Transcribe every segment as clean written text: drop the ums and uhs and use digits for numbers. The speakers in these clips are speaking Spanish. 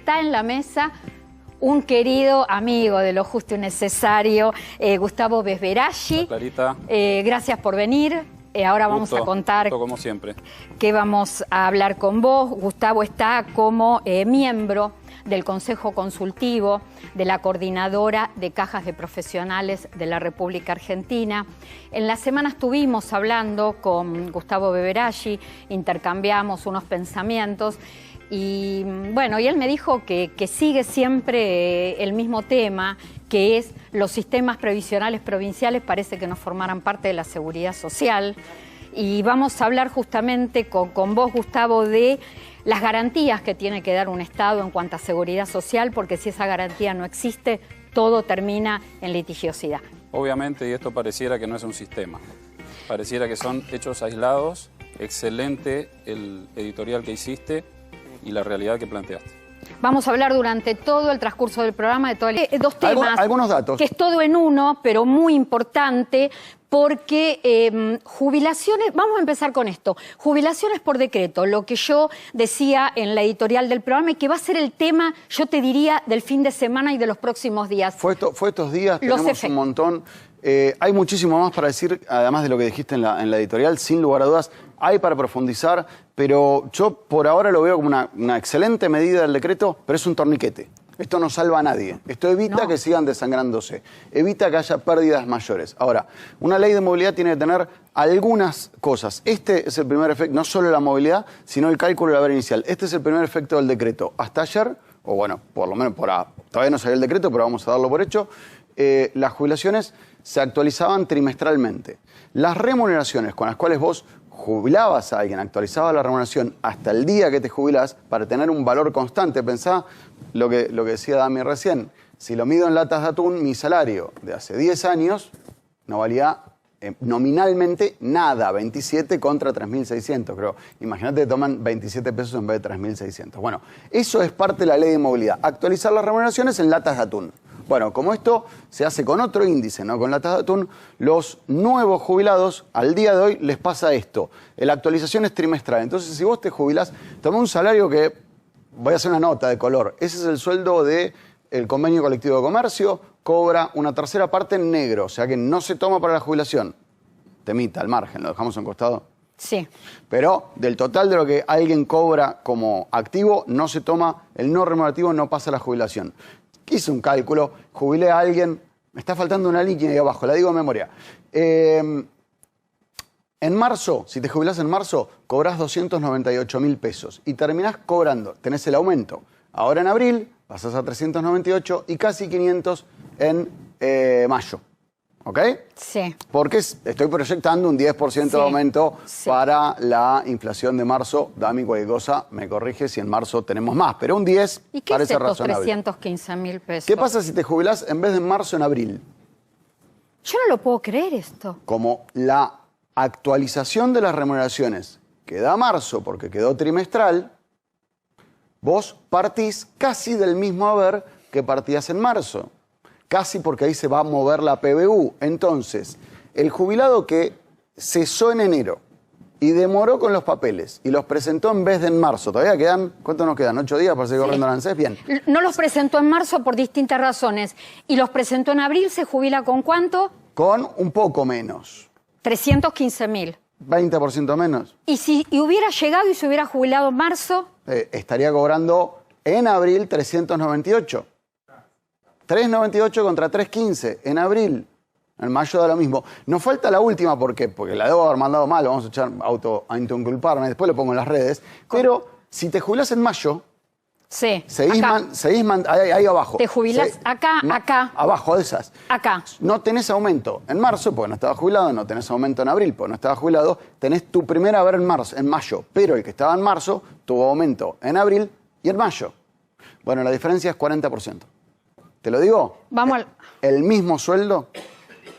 está en la mesa un querido amigo de Lo Justo y Necesario, Gustavo Besveraggi. Clarita. Gracias por venir. Ahora vamos a contar, como siempre, que vamos a hablar con vos. Gustavo está como miembro del Consejo Consultivo de la Coordinadora de Cajas de Profesionales de la República Argentina. En la semana estuvimos hablando con Gustavo Besveraggi, intercambiamos unos pensamientos y bueno, y él me dijo que sigue siempre el mismo tema, que es los sistemas previsionales provinciales parece que no formaran parte de la seguridad social. Y vamos a hablar justamente con vos, Gustavo, de las garantías que tiene que dar un Estado en cuanto a seguridad social, porque si esa garantía no existe, todo termina en litigiosidad. Obviamente, y esto pareciera que no es un sistema, pareciera que son hechos aislados. Excelente el editorial que hiciste y la realidad que planteaste. Vamos a hablar durante todo el transcurso del programa de todo dos temas. Algunos datos. Que es todo en uno, pero muy importante, porque jubilaciones, vamos a empezar con esto, jubilaciones por decreto, lo que yo decía en la editorial del programa y que va a ser el tema, yo te diría, del fin de semana y de los próximos días. Fue estos días, tenemos un montón. Hay muchísimo más para decir, además de lo que dijiste en la editorial, sin lugar a dudas, hay para profundizar, pero yo por ahora lo veo como una excelente medida del decreto, pero es un torniquete. Esto no salva a nadie. Esto evita que sigan desangrándose, evita que haya pérdidas mayores. Ahora, una ley de movilidad tiene que tener algunas cosas. Este es el primer efecto, no solo la movilidad, sino el cálculo de la haber inicial. Este es el primer efecto del decreto. Hasta ayer, o bueno, por lo menos todavía no salió el decreto, pero vamos a darlo por hecho, las jubilaciones se actualizaban trimestralmente. Las remuneraciones con las cuales vos jubilabas a alguien, actualizabas la remuneración hasta el día que te jubilás para tener un valor constante. Pensá lo que decía Dami recién. Si lo mido en latas de atún, mi salario de hace 10 años no valía nominalmente nada, 27 contra 3.600, creo. Imagínate que toman 27 pesos en vez de 3.600. Bueno, eso es parte de la ley de movilidad. Actualizar las remuneraciones en latas de atún. Bueno, como esto se hace con otro índice, no con latas de atún, los nuevos jubilados, al día de hoy, les pasa esto. La actualización es trimestral. Entonces, si vos te jubilás, tomá un salario que, voy a hacer una nota de color, ese es el sueldo del convenio colectivo de comercio, cobra una tercera parte en negro, o sea que no se toma para la jubilación. Temita, al margen, ¿lo dejamos a un costado? Sí. Pero del total de lo que alguien cobra como activo, no se toma, el no remunerativo no pasa a la jubilación. Hice un cálculo, jubilé a alguien, me está faltando una línea ahí abajo, la digo de memoria. En marzo, si te jubilás en marzo, cobrás 298.000 pesos y terminás cobrando, tenés el aumento. Ahora en abril pasás a 398 y casi 500 en mayo. ¿Ok? Sí. Porque estoy proyectando un 10% de aumento para la inflación de marzo. Dami, cualquier cosa, me corrige si en marzo tenemos más. Pero un 10 ¿Y qué parece es estos razonable. 315.000 pesos? ¿Qué pasa si te jubilás en vez de en marzo, en abril? Yo no lo puedo creer esto. Como la actualización de las remuneraciones queda a marzo porque quedó trimestral, vos partís casi del mismo haber que partías en marzo. Casi porque ahí se va a mover la PBU. Entonces, el jubilado que cesó en enero y demoró con los papeles y los presentó en vez de en marzo, todavía quedan, ¿cuánto nos quedan? 8 días para seguir corriendo el ANSES, bien. No los presentó en marzo por distintas razones y los presentó en abril, ¿se jubila con cuánto? Con un poco menos. 315.000. 20% menos. ¿Y si hubiera llegado y se hubiera jubilado en marzo? Estaría cobrando en abril 398. 398 contra 315 en abril. En mayo da lo mismo. Nos falta la última, ¿por qué? Porque la debo haber mandado mal, vamos a echar autoinculparme, después lo pongo en las redes. Pero si te jubilás en mayo, seguís ahí abajo. Te jubilás acá. Abajo de esas. Acá. No tenés aumento en marzo, porque no estabas jubilado, no tenés aumento en abril, porque no estabas jubilado, tenés tu primera haber en mayo. Pero el que estaba en marzo tuvo aumento en abril y en mayo. Bueno, la diferencia es 40%. ¿Te lo digo? Vamos el mismo sueldo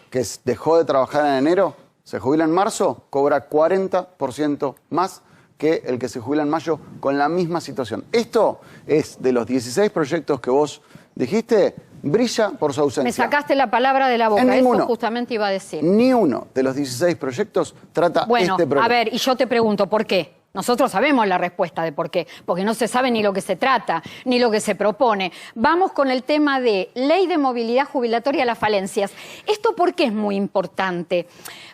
que dejó de trabajar en enero, se jubila en marzo, cobra 40% más que el que se jubila en mayo con la misma situación. Esto es de los 16 proyectos que vos dijiste, brilla por su ausencia. Me sacaste la palabra de la boca, eso justamente iba a decir. Ni uno de los 16 proyectos trata este problema. A ver, y yo te pregunto, ¿por qué? Nosotros sabemos la respuesta de por qué, porque no se sabe ni lo que se trata, ni lo que se propone. Vamos con el tema de ley de movilidad jubilatoria a las falencias. ¿Esto por qué es muy importante?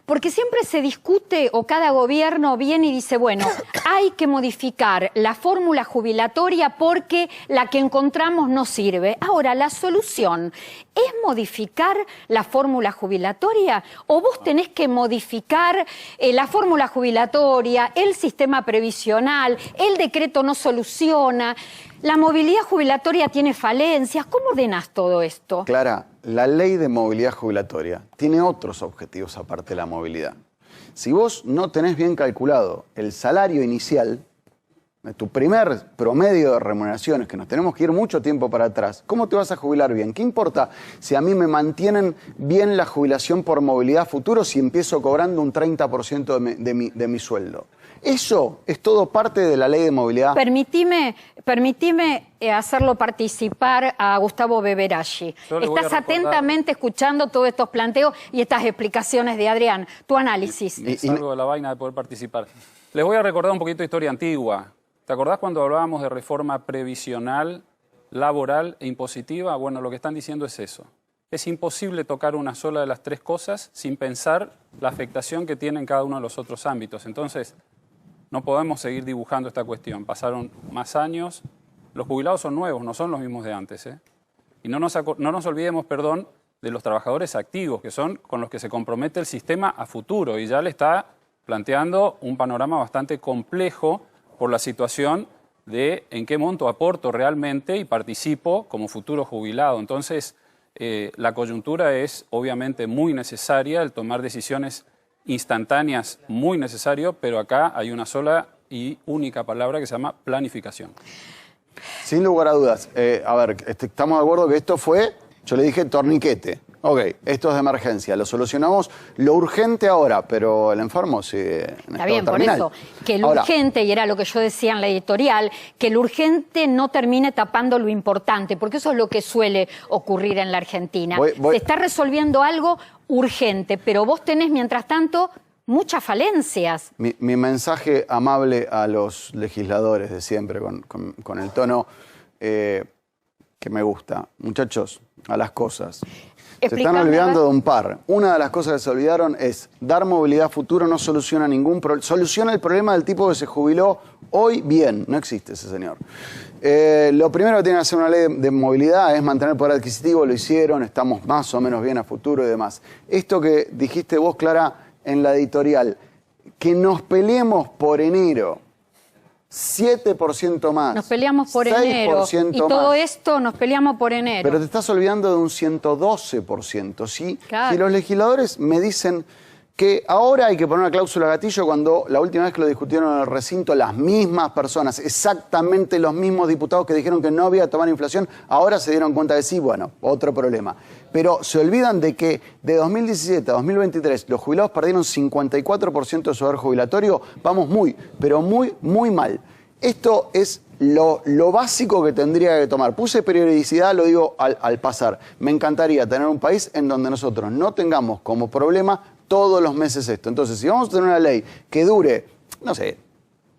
Porque siempre se discute o cada gobierno viene y dice, bueno, hay que modificar la fórmula jubilatoria porque la que encontramos no sirve. Ahora, ¿la solución es modificar la fórmula jubilatoria o vos tenés que modificar la fórmula jubilatoria, el sistema previsional, el decreto no soluciona, la movilidad jubilatoria tiene falencias? ¿Cómo ordenás todo esto? Clara, la ley de movilidad jubilatoria tiene otros objetivos aparte de la movilidad. Si vos no tenés bien calculado el salario inicial, tu primer promedio de remuneraciones, que nos tenemos que ir mucho tiempo para atrás, ¿cómo te vas a jubilar bien? ¿Qué importa si a mí me mantienen bien la jubilación por movilidad futuro si empiezo cobrando un 30% de mi sueldo? Eso es todo parte de la ley de movilidad. Permitime hacerlo participar a Gustavo Beberaggi. Estás atentamente escuchando todos estos planteos y estas explicaciones de Adrián. Tu análisis. Salgo de la vaina de poder participar. Les voy a recordar un poquito de historia antigua. ¿Te acordás cuando hablábamos de reforma previsional, laboral e impositiva? Bueno, lo que están diciendo es eso. Es imposible tocar una sola de las tres cosas sin pensar la afectación que tiene en cada uno de los otros ámbitos. Entonces, no podemos seguir dibujando esta cuestión. Pasaron más años, los jubilados son nuevos, no son los mismos de antes, ¿eh? Y no nos olvidemos, perdón, de los trabajadores activos, que son con los que se compromete el sistema a futuro, y ya le está planteando un panorama bastante complejo por la situación de en qué monto aporto realmente y participo como futuro jubilado. Entonces, la coyuntura es obviamente muy necesaria, el tomar decisiones instantáneas muy necesario, pero acá hay una sola y única palabra que se llama planificación. Sin lugar a dudas. A ver, estamos de acuerdo que esto fue, yo le dije torniquete. Ok, esto es de emergencia, lo solucionamos lo urgente ahora, pero el enfermo sigue en Está bien, terminal. Por eso, que lo urgente, y era lo que yo decía en la editorial, que lo urgente no termine tapando lo importante, porque eso es lo que suele ocurrir en la Argentina. Se está resolviendo algo urgente, pero vos tenés, mientras tanto, muchas falencias. Mi mensaje amable a los legisladores de siempre, con el tono que me gusta. Muchachos, a las cosas. Se están olvidando de un par. Una de las cosas que se olvidaron es dar movilidad futuro no soluciona ningún problema. Soluciona el problema del tipo que se jubiló hoy bien. No existe ese señor. Lo primero que tiene que hacer una ley de movilidad es mantener el poder adquisitivo. Lo hicieron, estamos más o menos bien a futuro y demás. Esto que dijiste vos, Clara, en la editorial, que nos peleemos por enero. 7% más. Nos peleamos por enero. Y todo esto nos peleamos por enero. Pero te estás olvidando de un 112%, ¿sí? Claro. Si los legisladores me dicen que ahora hay que poner una cláusula gatillo cuando la última vez que lo discutieron en el recinto las mismas personas, exactamente los mismos diputados que dijeron que no había que tomar inflación, ahora se dieron cuenta de sí, bueno, otro problema. Pero se olvidan de que de 2017 a 2023 los jubilados perdieron 54% de su haber jubilatorio. Vamos muy, pero muy, muy mal. Esto es lo básico que tendría que tomar. Puse periodicidad, lo digo al pasar. Me encantaría tener un país en donde nosotros no tengamos como problema todos los meses esto. Entonces, si vamos a tener una ley que dure, no sé,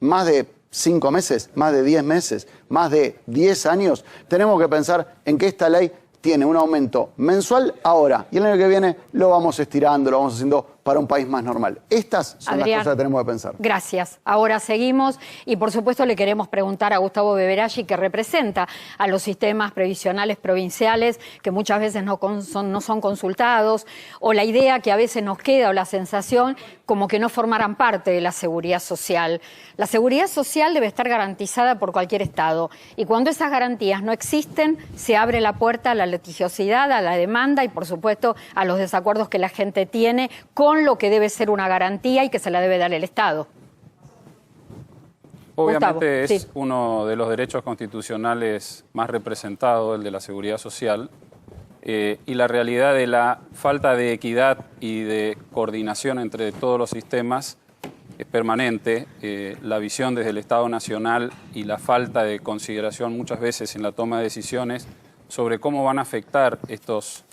más de 5 meses, más de 10 meses, más de 10 años, tenemos que pensar en que esta ley tiene un aumento mensual ahora y el año que viene lo vamos estirando, lo vamos haciendo para un país más normal. Estas son Adrián, las cosas que tenemos que pensar. Gracias. Ahora seguimos y por supuesto le queremos preguntar a Gustavo Beberaggi, que representa a los sistemas previsionales provinciales que muchas veces no son consultados, o la idea que a veces nos queda o la sensación como que no formaran parte de la seguridad social. La seguridad social debe estar garantizada por cualquier Estado y cuando esas garantías no existen se abre la puerta a la litigiosidad, a la demanda y por supuesto a los desacuerdos que la gente tiene con lo que debe ser una garantía y que se la debe dar el Estado. Obviamente Gustavo, es uno de los derechos constitucionales más representados, el de la seguridad social, y la realidad de la falta de equidad y de coordinación entre todos los sistemas es permanente. La visión desde el Estado Nacional y la falta de consideración muchas veces en la toma de decisiones sobre cómo van a afectar estas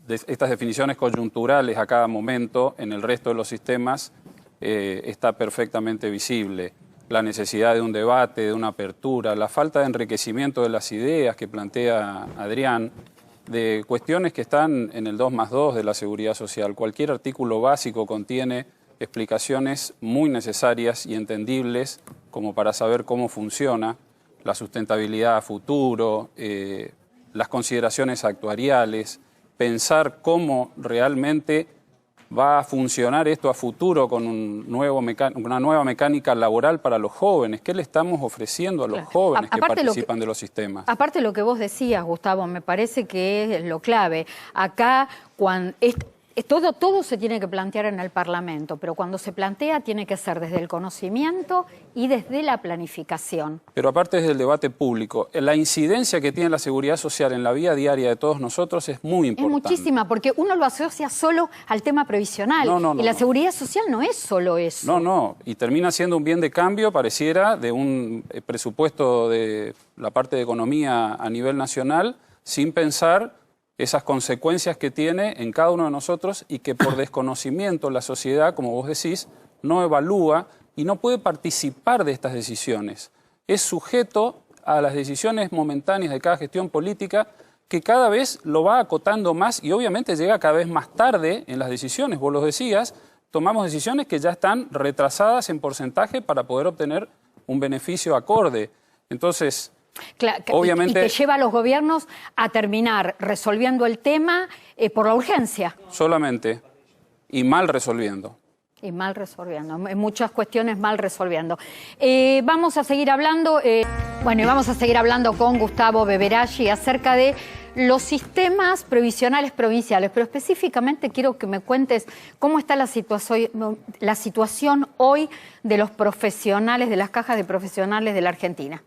definiciones coyunturales a cada momento en el resto de los sistemas está perfectamente visible. La necesidad de un debate, de una apertura, la falta de enriquecimiento de las ideas que plantea Adrián, de cuestiones que están en el 2+2 de la seguridad social. Cualquier artículo básico contiene explicaciones muy necesarias y entendibles como para saber cómo funciona la sustentabilidad a futuro, las consideraciones actuariales, pensar cómo realmente va a funcionar esto a futuro con una nueva mecánica laboral para los jóvenes. ¿Qué le estamos ofreciendo a los jóvenes que participan de los sistemas? Aparte de lo que vos decías, Gustavo, me parece que es lo clave. Acá, todo se tiene que plantear en el Parlamento, pero cuando se plantea tiene que ser desde el conocimiento y desde la planificación. Pero aparte desde el debate público, la incidencia que tiene la seguridad social en la vida diaria de todos nosotros es muy importante. Es muchísima, porque uno lo asocia solo al tema previsional. Y la seguridad social no es solo eso. No, y termina siendo un bien de cambio, pareciera, de un presupuesto de la parte de economía a nivel nacional, sin pensar esas consecuencias que tiene en cada uno de nosotros y que por desconocimiento la sociedad, como vos decís, no evalúa y no puede participar de estas decisiones. Es sujeto a las decisiones momentáneas de cada gestión política que cada vez lo va acotando más y obviamente llega cada vez más tarde en las decisiones. Vos lo decías, tomamos decisiones que ya están retrasadas en porcentaje para poder obtener un beneficio acorde. Entonces, claro, obviamente, y que lleva a los gobiernos a terminar resolviendo el tema por la urgencia. Solamente, y mal resolviendo. Y mal resolviendo, en muchas cuestiones mal resolviendo. Vamos a seguir hablando, y vamos a seguir hablando con Gustavo Beberaggi acerca de los sistemas previsionales provinciales, pero específicamente quiero que me cuentes cómo está la situación hoy de los profesionales, de las cajas de profesionales de la Argentina.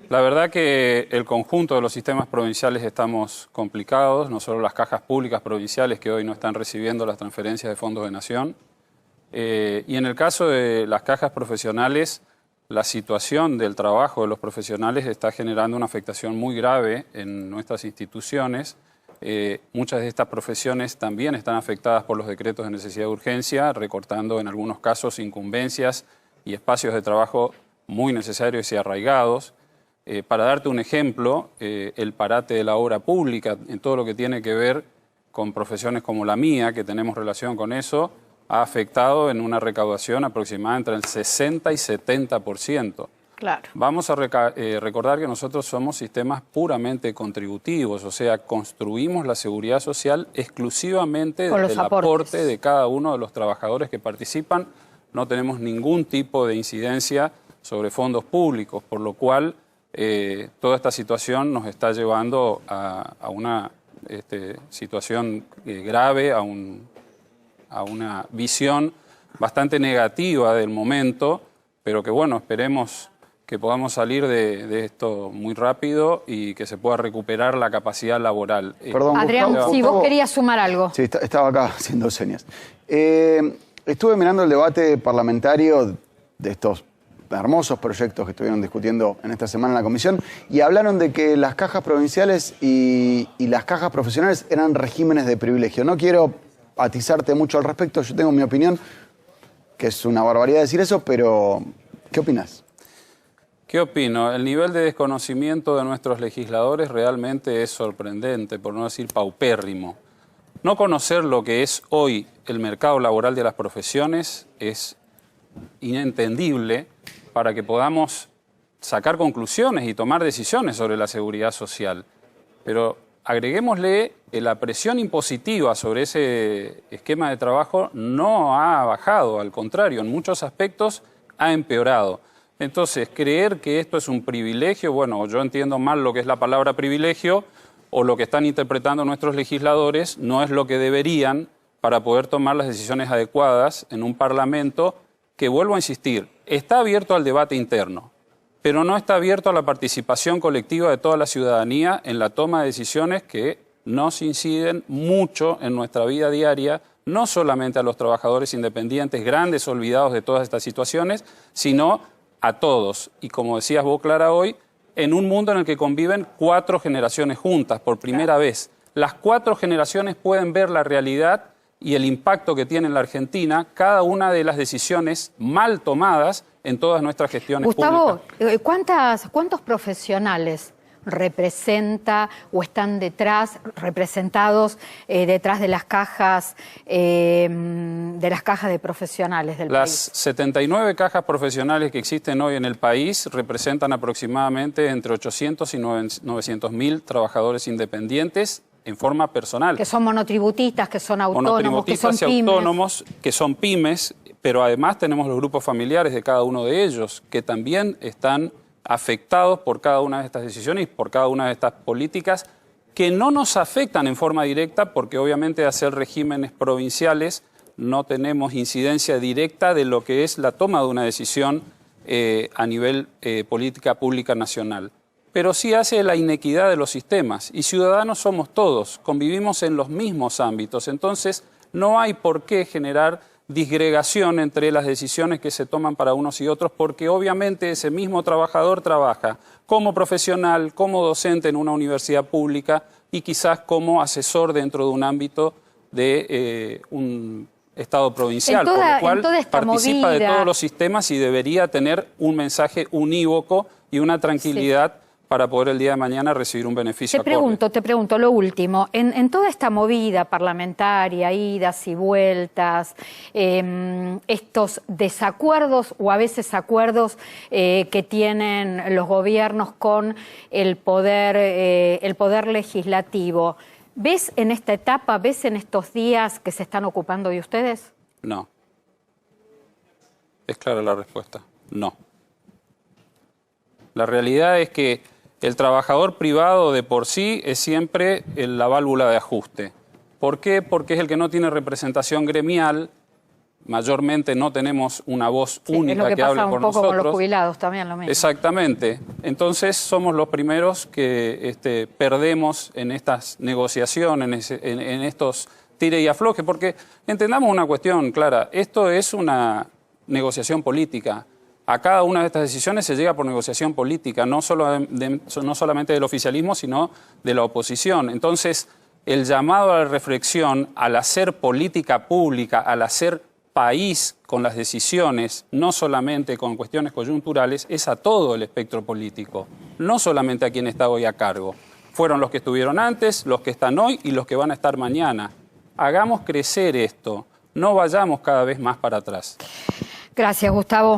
La verdad que el conjunto de los sistemas provinciales estamos complicados, no solo las cajas públicas provinciales que hoy no están recibiendo las transferencias de fondos de nación. Y en el caso de las cajas profesionales, la situación del trabajo de los profesionales está generando una afectación muy grave en nuestras instituciones. Muchas de estas profesiones también están afectadas por los decretos de necesidad de urgencia, recortando en algunos casos incumbencias y espacios de trabajo muy necesarios y arraigados. Para darte un ejemplo, el parate de la obra pública, en todo lo que tiene que ver con profesiones como la mía, que tenemos relación con eso, ha afectado en una recaudación aproximada entre el 60 y 70%. Claro. Vamos a recordar que nosotros somos sistemas puramente contributivos, o sea, construimos la seguridad social exclusivamente desde el aporte de cada uno de los trabajadores que participan. No tenemos ningún tipo de incidencia sobre fondos públicos, por lo cual toda esta situación nos está llevando a una situación grave, a una visión bastante negativa del momento, pero que bueno, esperemos que podamos salir de esto muy rápido y que se pueda recuperar la capacidad laboral. Perdón, Adrián, Gustavo, si vos querías sumar algo. Sí, estaba acá haciendo señas. Estuve mirando el debate parlamentario de estos hermosos proyectos que estuvieron discutiendo en esta semana en la comisión y hablaron de que las cajas provinciales y las cajas profesionales eran regímenes de privilegio. No quiero atizarte mucho al respecto, yo tengo mi opinión, que es una barbaridad decir eso, pero ¿qué opinas? ¿Qué opino? El nivel de desconocimiento de nuestros legisladores realmente es sorprendente, por no decir paupérrimo. No conocer lo que es hoy el mercado laboral de las profesiones es inentendible para que podamos sacar conclusiones y tomar decisiones sobre la seguridad social. Pero agreguémosle que la presión impositiva sobre ese esquema de trabajo no ha bajado, al contrario, en muchos aspectos ha empeorado. Entonces, creer que esto es un privilegio, bueno, yo entiendo mal lo que es la palabra privilegio o lo que están interpretando nuestros legisladores, no es lo que deberían para poder tomar las decisiones adecuadas en un parlamento que, vuelvo a insistir, está abierto al debate interno, pero no está abierto a la participación colectiva de toda la ciudadanía en la toma de decisiones que nos inciden mucho en nuestra vida diaria, no solamente a los trabajadores independientes, grandes olvidados de todas estas situaciones, sino a todos. Y como decías vos, Clara, hoy, en un mundo en el que conviven 4 generaciones juntas por primera vez. Las 4 generaciones pueden ver la realidad y el impacto que tiene en la Argentina cada una de las decisiones mal tomadas en todas nuestras gestiones Gustavo, públicas. ¿cuántos profesionales representa o están representados detrás de las cajas de profesionales del país? Las 79 cajas profesionales que existen hoy en el país representan aproximadamente entre 800 y 900 mil trabajadores independientes en forma personal. Que son monotributistas, que son autónomos, que son pymes. Autónomos, que son pymes, pero además tenemos los grupos familiares de cada uno de ellos, que también están afectados por cada una de estas decisiones y por cada una de estas políticas que no nos afectan en forma directa porque obviamente al ser regímenes provinciales no tenemos incidencia directa de lo que es la toma de una decisión a nivel política pública nacional. Pero sí hace la inequidad de los sistemas y ciudadanos somos todos, convivimos en los mismos ámbitos, entonces no hay por qué generar disgregación entre las decisiones que se toman para unos y otros, porque obviamente ese mismo trabajador trabaja como profesional, como docente en una universidad pública y quizás como asesor dentro de un ámbito de un Estado provincial, por lo cual participa de todos los sistemas y debería tener un mensaje unívoco y una tranquilidad para poder el día de mañana recibir un beneficio acorde. Te pregunto lo último. En toda esta movida parlamentaria, idas y vueltas, estos desacuerdos o a veces acuerdos que tienen los gobiernos con el poder legislativo, ¿ves en esta etapa, ves en estos días que se están ocupando de ustedes? No. Es clara la respuesta. No. La realidad es que el trabajador privado de por sí es siempre la válvula de ajuste. ¿Por qué? Porque es el que no tiene representación gremial, mayormente no tenemos una voz única que hable por nosotros. Es lo que pasa un poco con los jubilados también, lo mismo. Exactamente. Entonces somos los primeros que perdemos en estas negociaciones, en estos tire y afloje, porque entendamos una cuestión clara, esto es una negociación política. A cada una de estas decisiones se llega por negociación política, no solamente del oficialismo, sino de la oposición. Entonces, el llamado a la reflexión, al hacer política pública, al hacer país con las decisiones, no solamente con cuestiones coyunturales, es a todo el espectro político, no solamente a quien está hoy a cargo. Fueron los que estuvieron antes, los que están hoy y los que van a estar mañana. Hagamos crecer esto, no vayamos cada vez más para atrás. Gracias, Gustavo.